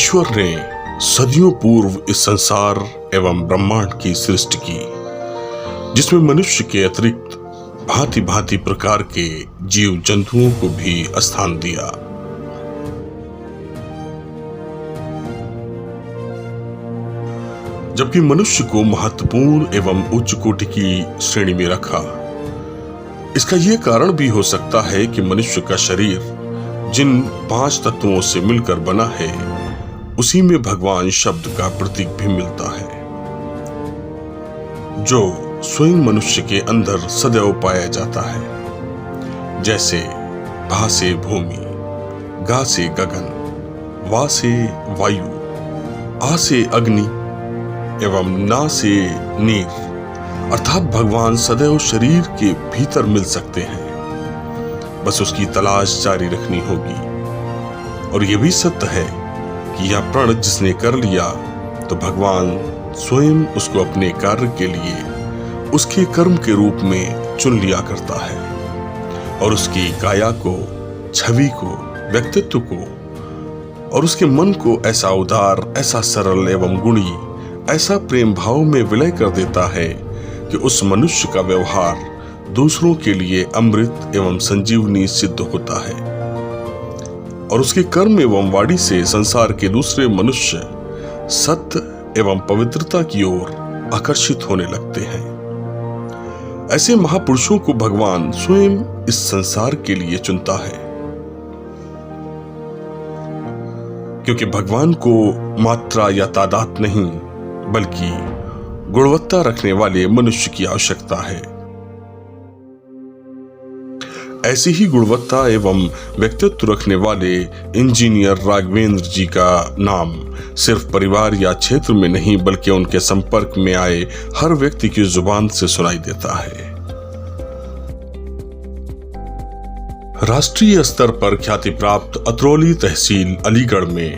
ईश्वर ने सदियों पूर्व इस संसार एवं ब्रह्मांड की सृष्टि की, जिसमें मनुष्य के अतिरिक्त भांति भांति प्रकार के जीव जंतुओं को भी स्थान दिया। जबकि मनुष्य को महत्वपूर्ण एवं उच्च कोटि की श्रेणी में रखा। इसका यह कारण भी हो सकता है कि मनुष्य का शरीर जिन 5 तत्वों से मिलकर बना है, उसी में भगवान शब्द का प्रतीक भी मिलता है, जो स्वयं मनुष्य के अंदर सदैव पाया जाता है। जैसे भा से भूमि, गा से गगन, वा से वायु, आ से अग्नि एवं ना से नीर, अर्थात भगवान सदैव शरीर के भीतर मिल सकते हैं, बस उसकी तलाश जारी रखनी होगी। और यह भी सत्य है कि यह प्रण जिसने कर लिया तो भगवान स्वयं उसको अपने कार्य के लिए उसके कर्म के रूप में चुन लिया करता है और उसकी काया को, छवि को, व्यक्तित्व को और उसके मन को ऐसा उदार, ऐसा सरल एवं गुणी, ऐसा प्रेम भाव में विलय कर देता है कि उस मनुष्य का व्यवहार दूसरों के लिए अमृत एवं संजीवनी सिद्ध होता है और उसके कर्म एवं वाणी से संसार के दूसरे मनुष्य सत्य एवं पवित्रता की ओर आकर्षित होने लगते हैं। ऐसे महापुरुषों को भगवान स्वयं इस संसार के लिए चुनता है, क्योंकि भगवान को मात्रा या तादाद नहीं बल्कि गुणवत्ता रखने वाले मनुष्य की आवश्यकता है। ऐसी ही गुणवत्ता एवं व्यक्तित्व रखने वाले इंजीनियर राघवेंद्र जी का नाम सिर्फ परिवार या क्षेत्र में नहीं बल्कि उनके संपर्क में आए हर व्यक्ति की जुबान से सुनाई देता है। राष्ट्रीय स्तर पर ख्याति प्राप्त अतरौली तहसील अलीगढ़ में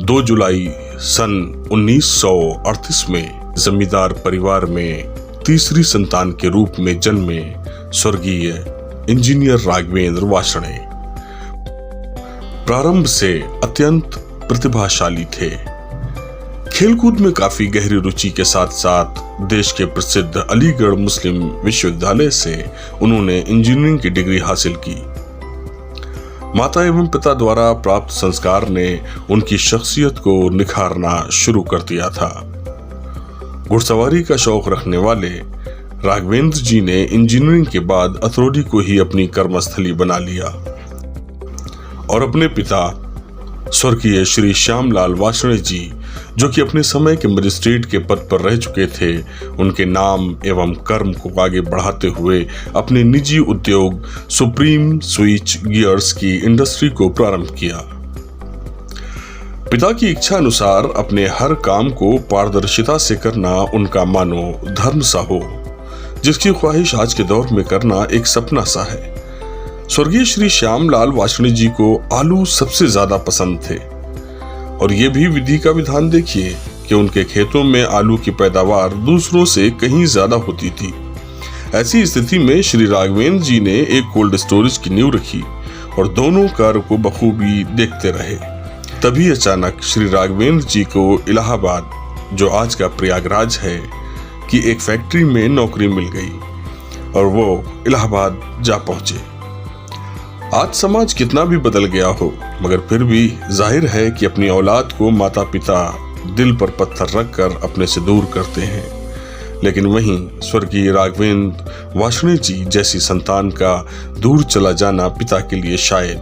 2 जुलाई सन 1938 में जमींदार परिवार में तीसरी संतान के रूप में जन्मे स्वर्गीय इंजीनियर राघवेंद्र वार्ष्णेय प्रारंभ से अत्यंत प्रतिभाशाली थे। खेलकूद में काफी गहरी रुचि के साथ साथ देश के प्रसिद्ध अलीगढ़ मुस्लिम विश्वविद्यालय से उन्होंने इंजीनियरिंग की डिग्री हासिल की। माता एवं पिता द्वारा प्राप्त संस्कार ने उनकी शख्सियत को निखारना शुरू कर दिया था। घुड़सवारी का शौक रखने वाले राघवेंद्र जी ने इंजीनियरिंग के बाद अतरौली को ही अपनी कर्मस्थली बना लिया और अपने पिता स्वर्गीय श्री श्यामलाल वार्ष्णेय जी, जो कि अपने समय के मजिस्ट्रेट के पद पर रह चुके थे, उनके नाम एवं कर्म को आगे बढ़ाते हुए अपने निजी उद्योग सुप्रीम स्विच गियर्स की इंडस्ट्री को प्रारंभ किया। पिता की इच्छा अनुसार अपने हर काम को पारदर्शिता से करना उनका मानो धर्म सा हो, जिसकी ख्वाहिश आज के दौर में करना एक सपना सा है। स्वर्गीय श्री श्यामलाल वार्ष्णेय जी को आलू सबसे ज्यादा पसंद थे और ये भी विधि का विधान देखिए कि उनके खेतों में आलू की पैदावार दूसरों से कहीं ज्यादा होती थी। ऐसी स्थिति में श्री राघवेंद्र जी ने एक कोल्ड स्टोरेज की नींव रखी और दोनों कार्य को बखूबी देखते रहे। तभी अचानक श्री राघवेंद्र जी को इलाहाबाद, जो आज का प्रयागराज है, की एक फैक्ट्री में नौकरी मिल गई और वो इलाहाबाद जा पहुंचे। आज समाज कितना भी बदल गया हो, मगर फिर भी जाहिर है कि अपनी औलाद को माता पिता दिल पर पत्थर रखकर अपने से दूर करते हैं, लेकिन वहीं स्वर्गीय राघवेंद्र वार्ष्णेय जी जैसी संतान का दूर चला जाना पिता के लिए शायद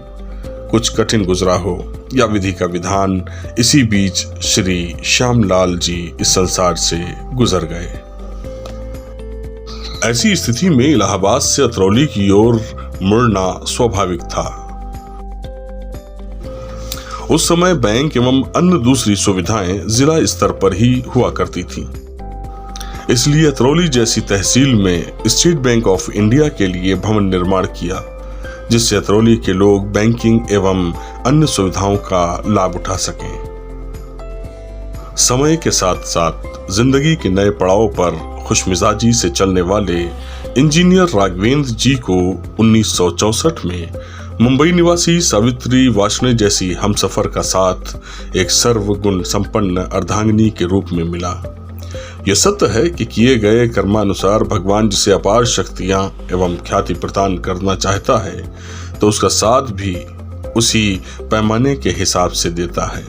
कुछ कठिन गुजरा हो या विधि का विधान। इसी बीच श्री श्यामलाल जी इस संसार से गुजर गए। ऐसी स्थिति में इलाहाबाद से अतरौली की ओर मुड़ना स्वाभाविक था। उस समय बैंक एवं अन्य दूसरी सुविधाएं जिला स्तर पर ही हुआ करती थीं। इसलिए अतरौली जैसी तहसील में स्टेट बैंक ऑफ इंडिया के लिए भवन निर्माण किया, जिससे अतरौली के लोग बैंकिंग एवं अन्य सुविधाओं का लाभ उठा सकें। समय के साथ साथ जिंदगी के नए पड़ाव पर खुशमिजाजी से चलने वाले इंजीनियर राघवेंद्र जी को 1964 में मुंबई निवासी सावित्री वार्ष्णेय जैसी हमसफर का साथ एक सर्वगुण संपन्न अर्धांगिनी के रूप में मिला। यह सत्य है कि किए गए कर्मानुसार भगवान जिसे अपार शक्तियां एवं ख्याति प्रदान करना चाहता है तो उसका साथ भी उसी पैमाने के हिसाब से देता है।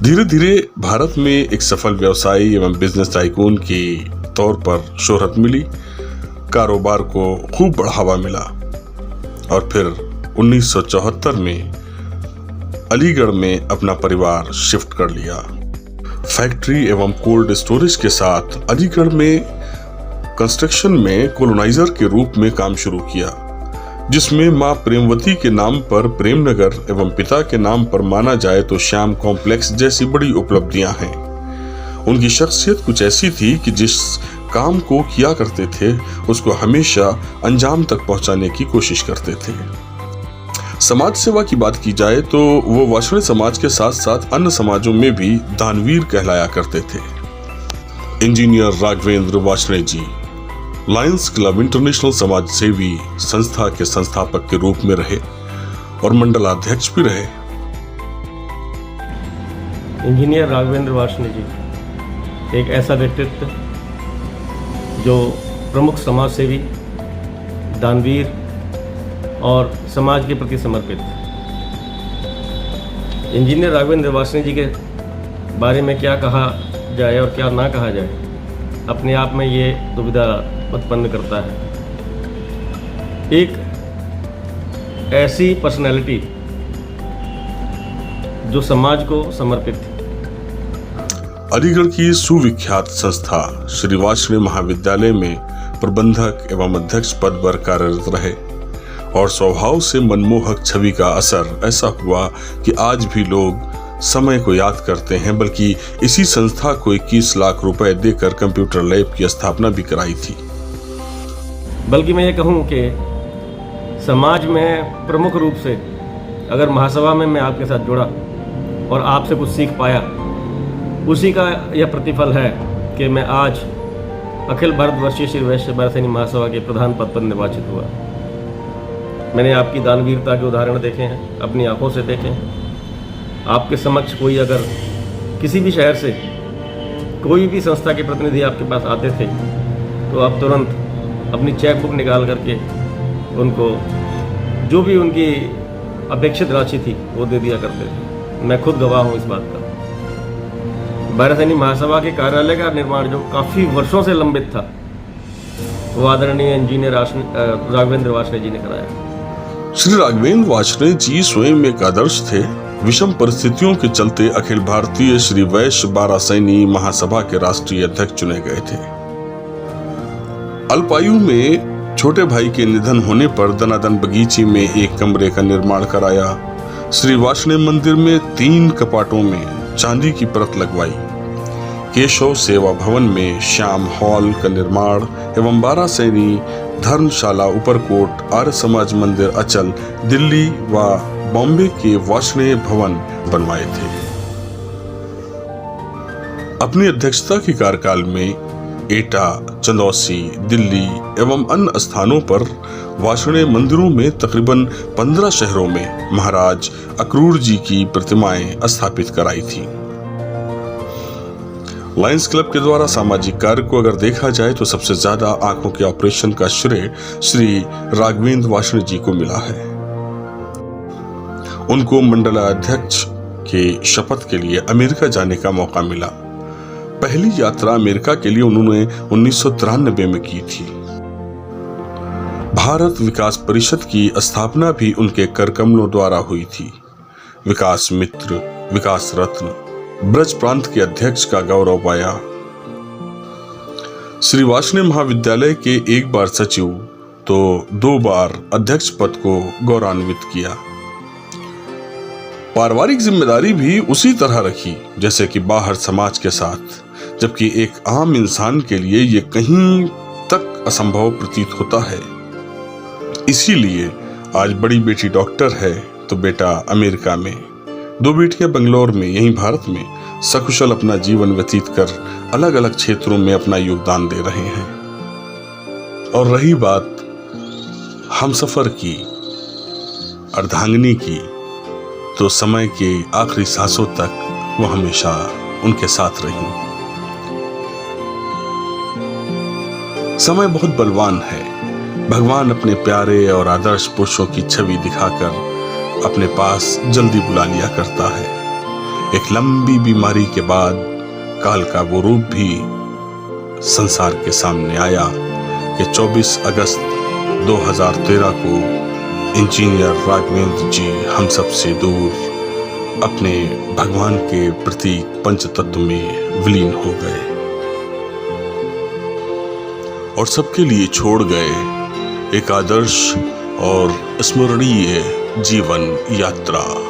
धीरे धीरे भारत में एक सफल व्यवसायी एवं बिजनेस टाइकून के तौर पर शोहरत मिली, कारोबार को खूब बढ़ावा मिला और फिर 1974 में अलीगढ़ में अपना परिवार शिफ्ट कर लिया। फैक्ट्री एवं कोल्ड स्टोरेज के साथ अलीगढ़ में कंस्ट्रक्शन में कॉलोनाइजर के रूप में काम शुरू किया, जिसमें मां प्रेमवती के नाम पर प्रेमनगर एवं पिता के नाम पर माना जाए तो श्याम कॉम्प्लेक्स जैसी बड़ी उपलब्धियां हैं। उनकी शख्सियत कुछ ऐसी थी कि जिस काम को किया करते थे उसको हमेशा अंजाम तक पहुंचाने की कोशिश करते थे। समाज सेवा की बात की जाए तो वो वार्ष्णेय समाज के साथ साथ अन्य समाजों में भी दानवीर कहलाया करते थे। इंजीनियर राघवेंद्र वार्ष्णेय जी लायंस क्लब इंटरनेशनल समाज सेवी संस्था के संस्थापक के रूप में रहे और मंडलाध्यक्ष भी रहे। इंजीनियर राघवेंद्र वार्ष्णेय जी एक ऐसा व्यक्तित्व जो प्रमुख समाज सेवी, दानवीर और समाज के प्रति समर्पित। इंजीनियर राघवेंद्र वार्ष्णेय जी के बारे में क्या कहा जाए और क्या ना कहा जाए, अपने आप में ये दुविधा उत्पन्न करता है। एक ऐसी पर्सनैलिटी जो समाज को समर्पित थी। अलीगढ़ की सुविख्यात संस्था श्री वार्ष्णेय महाविद्यालय में प्रबंधक एवं अध्यक्ष पद पर कार्यरत रहे और स्वभाव से मनमोहक छवि का असर ऐसा हुआ कि आज भी लोग समय को याद करते हैं, बल्कि इसी संस्था को 21 लाख रुपए देकर कंप्यूटर लैब की स्थापना भी कराई थी। बल्कि मैं ये कहूँ कि समाज में प्रमुख रूप से अगर महासभा में मैं आपके साथ जुड़ा और आपसे कुछ सीख पाया, उसी का यह प्रतिफल है कि मैं आज अखिल भारतवर्षीय श्री वैश्य भारत महासभा के प्रधान पद पर निर्वाचित हुआ। मैंने आपकी दानवीरता के उदाहरण देखे हैं, अपनी आंखों से देखे हैं। आपके समक्ष कोई अगर किसी भी शहर से कोई भी संस्था के प्रतिनिधि आपके पास आते थे तो आप तुरंत अपनी चेक बुक निकाल करके उनको जो भी उनकी अपेक्षित राशि थी वो दे दिया करते थे। मैं खुद गवाह हूँ इस बात का। भारत महासभा के कार्यालय का निर्माण जो काफ़ी वर्षों से लंबित था वो आदरणीय इंजीनियर राघवेंद्र वार्ष्णेय जी ने कराया। श्री राघवेंद्र वार्ष्णेय जी स्वयं एक आदर्श थे। विषम परिस्थितियों के चलते अखिल भारतीय श्री वैश्य बारासैनी महासभा के राष्ट्रीय अध्यक्ष चुने गए थे। अल्पायु में छोटे भाई के निधन होने पर दनादन बगीचे में एक कमरे का निर्माण कराया। श्री वार्ष्णेय मंदिर में 3 कपाटों में चांदी की परत लगवाई। केशव सेवा भवन में श्याम हॉल का निर्माण एवं बारासैनी धर्मशाला उपरकोट आर्य समाज मंदिर अचल दिल्ली व बॉम्बे के वार्ष्णेय भवन बनवाए थे। अपनी अध्यक्षता के कार्यकाल में एटा, चंदौसी, दिल्ली एवं अन्य स्थानों पर वार्ष्णेय मंदिरों में तकरीबन 15 शहरों में महाराज अक्रूर जी की प्रतिमाएं स्थापित कराई थी। लायंस क्लब के द्वारा सामाजिक कार्य को अगर देखा जाए तो सबसे ज्यादा आंखों के ऑपरेशन का श्रेय श्री राघवेंद्र वार्ष्णेय जी को मिला है। उनको मंडलाध्यक्ष के शपथ के लिए अमेरिका जाने का मौका मिला। पहली यात्रा अमेरिका के लिए उन्होंने 1993 में की थी। भारत विकास परिषद की स्थापना भी उनके करकमलों द्वारा हुई थी। विकास मित्र, विकास रत्न, ब्रज प्रांत के अध्यक्ष का गौरव पाया। श्री वार्ष्णेय महाविद्यालय के एक बार सचिव तो 2 बार अध्यक्ष पद को गौरवान्वित किया। पारिवारिक जिम्मेदारी भी उसी तरह रखी जैसे कि बाहर समाज के साथ, जबकि एक आम इंसान के लिए ये कहीं तक असंभव प्रतीत होता है। इसीलिए आज बड़ी बेटी डॉक्टर है तो बेटा अमेरिका में, 2 बेटियां बंगलौर में, यहीं भारत में सकुशल अपना जीवन व्यतीत कर अलग अलग क्षेत्रों में अपना योगदान दे रहे हैं। और रही बात हमसफर की, अर्धांगिनी की, तो समय के आखिरी सांसों तक वो हमेशा उनके साथ रही। समय बहुत बलवान है। भगवान अपने प्यारे और आदर्श पुरुषों की छवि दिखाकर अपने पास जल्दी बुला लिया करता है। एक लंबी बीमारी के बाद काल का वो रूप भी संसार के सामने आया कि 24 अगस्त 2013 को इंजीनियर राघवेंद्र जी हम सब से दूर अपने भगवान के प्रतीक पंचतत्व में विलीन हो गए और सबके लिए छोड़ गए एक आदर्श और स्मरणीय जीवन यात्रा।